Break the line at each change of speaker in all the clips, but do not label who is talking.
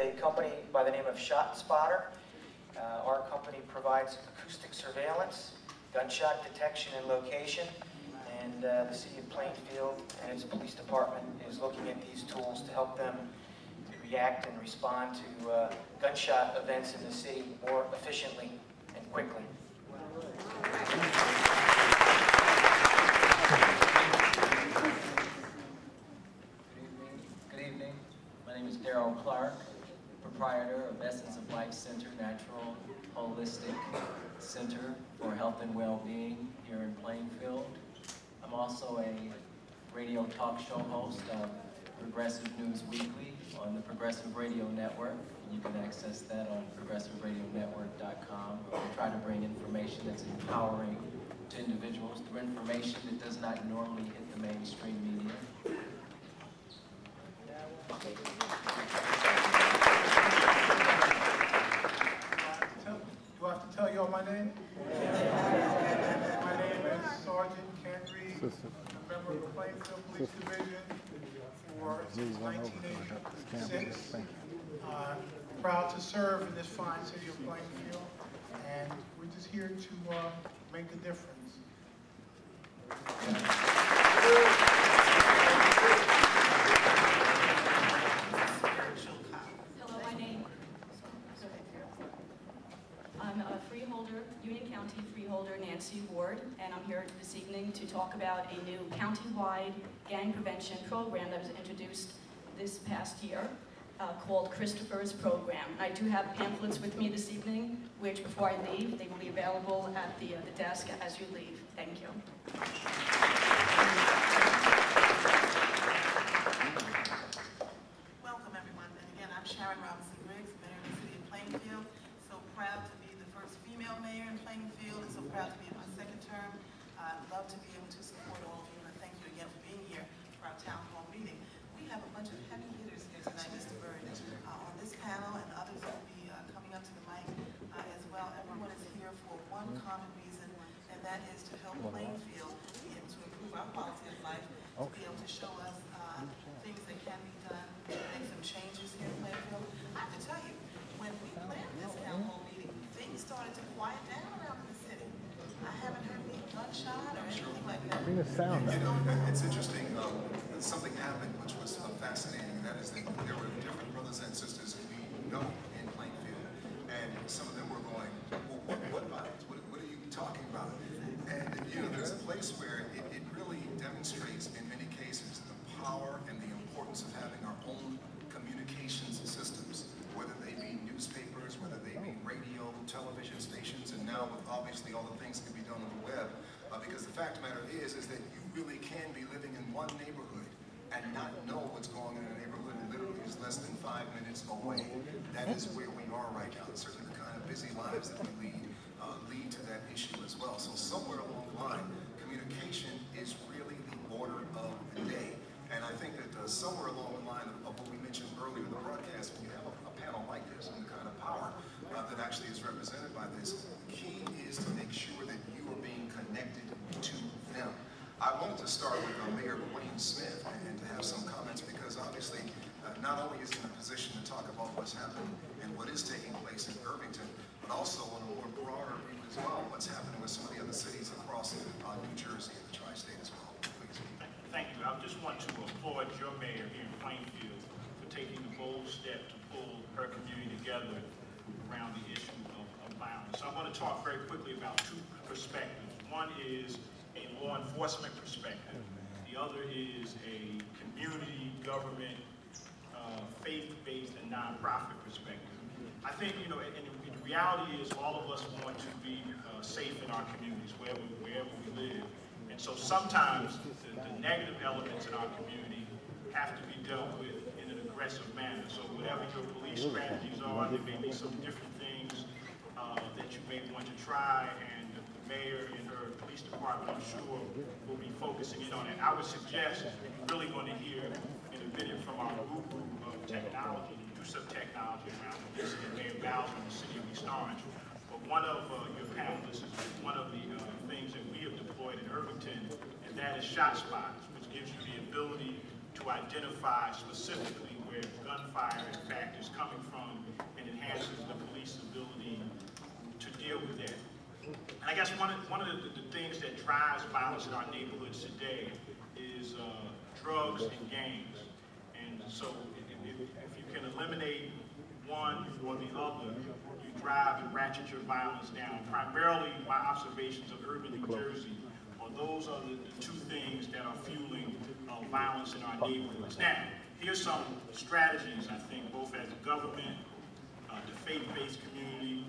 a company by the name of ShotSpotter. Our company provides acoustic surveillance, gunshot detection and location, and the City of Plainfield and its police department is looking at these tools to help them to react and respond to gunshot events in the city more efficiently and quickly.
Good evening. My name is Darryl Clark, proprietor of Essence of Life Center, Natural Holistic Center for Health and Well-Being here in Plainfield. I'm also a radio talk show host of Progressive News Weekly on the Progressive Radio Network. You can access that on progressiveradionetwork.com. We try to bring information that's empowering to individuals through information that does not normally hit the mainstream media.
Do I have to tell y'all my name? My name is Sergeant Kent Reed, a member of the Plainfield Police Division since 1986. Proud to serve in this fine city of Plainfield, and we're just here to make a difference.
Hello, my name. I'm a freeholder, Union County freeholder Nancy Ward, and I'm here this evening to talk about a new county-wide gang prevention program that was introduced this past year called Christopher's Program. I do have pamphlets with me this evening, which before I leave, they will be available at the desk as you leave. Thank you.
Welcome, everyone. And again, I'm Sharon Robinson-Riggs, Mayor of the City of Plainfield. So proud to be the first female mayor in Plainfield, and so proud to be in my second term. I'd love to be able to support all of you, and I thank you again for being here for our town hall meeting. We have a bunch of heavy hitters here tonight, Mr. Bird, on this panel, and others will be coming up to the mic as well. Everyone is here for one common reason, and that is to help Plainfield be able to improve our quality of life, to be able to show us things that can be done, make some changes here in Plainfield. I have to tell you, when we planned this town hall meeting, things started to quiet down around the city. I haven't heard any gunshot or anything like that.
Bring the sound up.
You know, it's interesting. Something happened which was fascinating, and that is that there were different brothers and sisters who we know in Plainfield, and some of them were going, well, what about it? What are you talking about? And, you know, there's a place where it really demonstrates in many cases the power and the importance of having our own communications systems, whether they be newspapers, whether they be radio, television stations, and now with obviously all the things that can be done on the web, because the fact of the matter is that you really can be living in one neighborhood and not know what's going on in a neighborhood and literally is less than 5 minutes away. That is where we are right now. Certainly the kind of busy lives that we lead to that issue as well. So somewhere along the line, communication is really the order of the day. And I think that somewhere along the line of what we mentioned earlier in the broadcast, when you have a panel like this and the kind of power that actually is represented by this, the key is to make sure that you are being connected to them. I wanted to start with Mayor William Smith and to have some comments because obviously not only is he in a position to talk about what's happening and what is taking place in Irvington, but also on a more broader view as well, what's happening with some of the other cities across New Jersey and the tri-state as well. Please.
Thank you. I just want to applaud your mayor here in Plainfield for taking the bold step to pull her community together around the issue of violence. So I want to talk very quickly about two perspectives. One is a law enforcement perspective. The other is a community, government, faith-based and nonprofit perspective. I think, you know, and the reality is all of us want to be safe in our communities, wherever we live. And so sometimes the negative elements in our community have to be dealt with in an aggressive manner. So whatever your police strategies are, there may be some different things that you may want to try, and the mayor and her police department, I'm sure, will be focusing in on it. I would suggest you're really going to hear in a minute from our guru of technology, the use of technology around this, and Mayor Bowser in the city of East Orange. But one of your panelists is one of the things that we have deployed in Irvington, and that is ShotSpotter, which gives you the ability to identify specifically where gunfire, in fact, is coming from actually one of the things that drives violence in our neighborhoods today is drugs and gangs. And so if you can eliminate one or the other, you drive and ratchet your violence down. Primarily, my observations of urban New Jersey are those are the two things that are fueling violence in our neighborhoods. Now, here's some strategies, I think, both as a government, the faith-based community,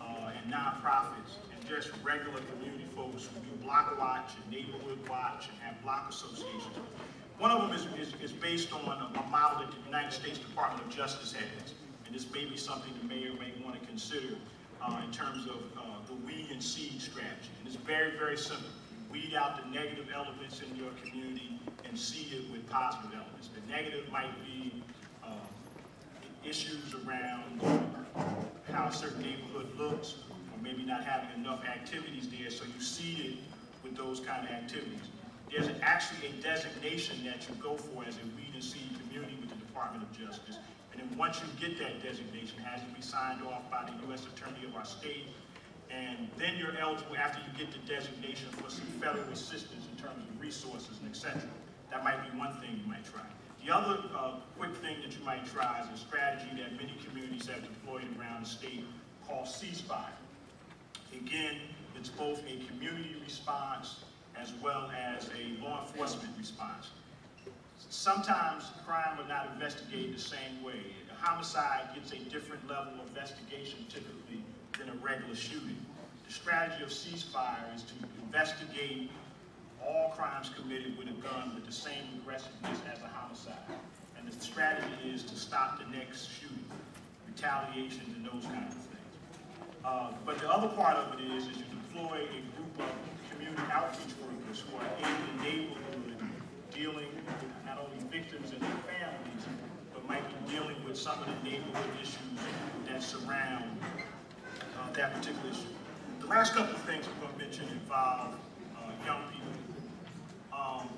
and nonprofits, and just regular community folks who do block watch and neighborhood watch and have block associations. One of them is based on a model that the United States Department of Justice has, and this may be something the mayor may want to consider in terms of the weed and seed strategy. And it's very, very simple. You weed out the negative elements in your community and seed it with positive elements. The negative might be issues around how a certain neighborhood looks, or maybe not having enough activities there, so you seed it with those kind of activities. There's actually a designation that you go for as a weed and seed community with the Department of Justice, and then once you get that designation, it has to be signed off by the U.S. Attorney of our state, and then you're eligible after you get the designation for some federal assistance in terms of resources and etc. That might be one thing you might try. The other quick thing that you might try is a strategy that many communities have deployed around the state called ceasefire. Again, it's both a community response as well as a law enforcement response. Sometimes crime will not investigate the same way. A homicide gets a different level of investigation typically than a regular shooting. The strategy of ceasefire is to investigate all crimes committed with a gun with the same aggressiveness as a homicide. And the strategy is to stop the next shooting, retaliations, and those kinds of things. But the other part of it is you deploy a group of community outreach workers who are in the neighborhood dealing with not only victims and their families, but might be dealing with some of the neighborhood issues that surround that particular issue. The last couple of things I'm going to mention involve young people.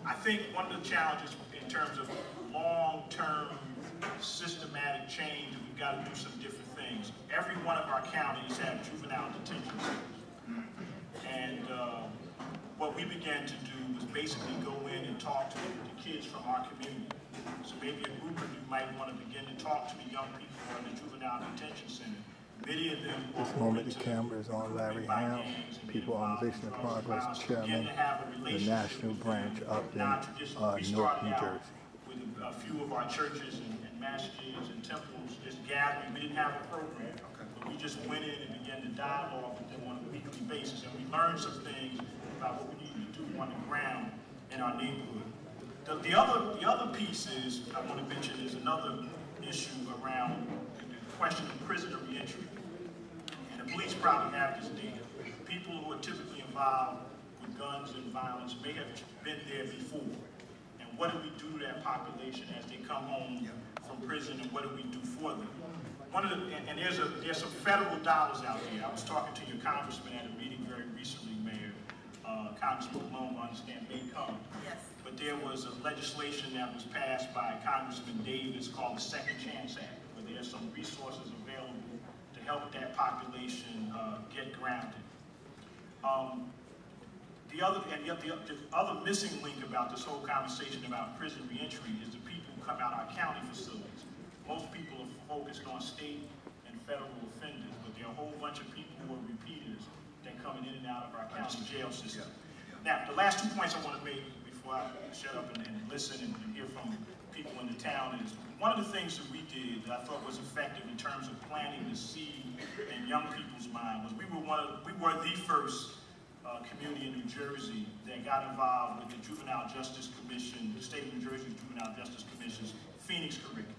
I think one of the challenges in terms of long-term systematic change, we've got to do some different things. Every one of our counties have juvenile detention centers. And what we began to do was basically go in and talk to the kids from our community. So maybe a group of you might want to begin to talk to the young people who are in the juvenile detention center. Many of them
this moment, the camera is on Larry Ham, People Organization of Progress Chairman, the national branch up in Newark, New Jersey.
With a few of our churches and masjids and temples just gathering. We didn't have a program, but we just went in and began to dialogue with them on a weekly basis, and we learned some things about what we need to do on the ground in our neighborhood. The other piece is, I want to mention, is another issue around the question of prisoner reentry. And the police probably have this data. People who are typically involved with guns and violence may have been there before. And what do we do to that population as they come home from prison, and what do we do for them? And there's some federal dollars out there. I was talking to your congressman at a meeting very recently, Mayor. Congressman Malone, I understand, may come.
Yes.
But there was a legislation that was passed by Congressman Davis called the Second Chance Act, where there's some resources available to help that population get grounded. The other missing link about this whole conversation about prison reentry is the people who come out of our county facilities. Most people are focused on state and federal offenders, but there are a whole bunch of people who are repeaters that coming in and out of our county jail system. Now, the last 2 points I want to make before I shut up and listen and hear from people in the town is, one of the things that we did that I thought was effective in terms of planting the seed in young people's mind was we were the first community in New Jersey that got involved with the Juvenile Justice Commission, the state of New Jersey's Juvenile Justice Commission's Phoenix curriculum,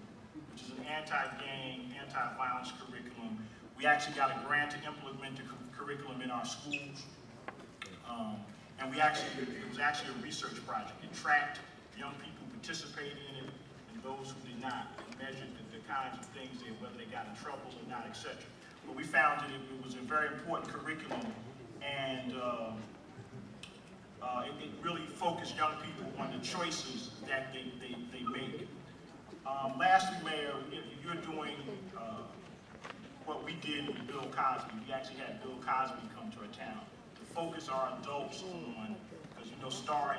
which is an anti-gang, anti-violence curriculum. We actually got a grant to implement the curriculum in our schools. And it was actually a research project. It tracked young people participating in it and those who did not, and measured the kinds of things, whether they got in trouble or not, etc. But we found that it was a very important curriculum, and it really focused young people on the choices that they make. Lastly, Mayor, you're doing what we did with Bill Cosby. We actually had Bill Cosby come to our town to focus our adults on, because you know, STAR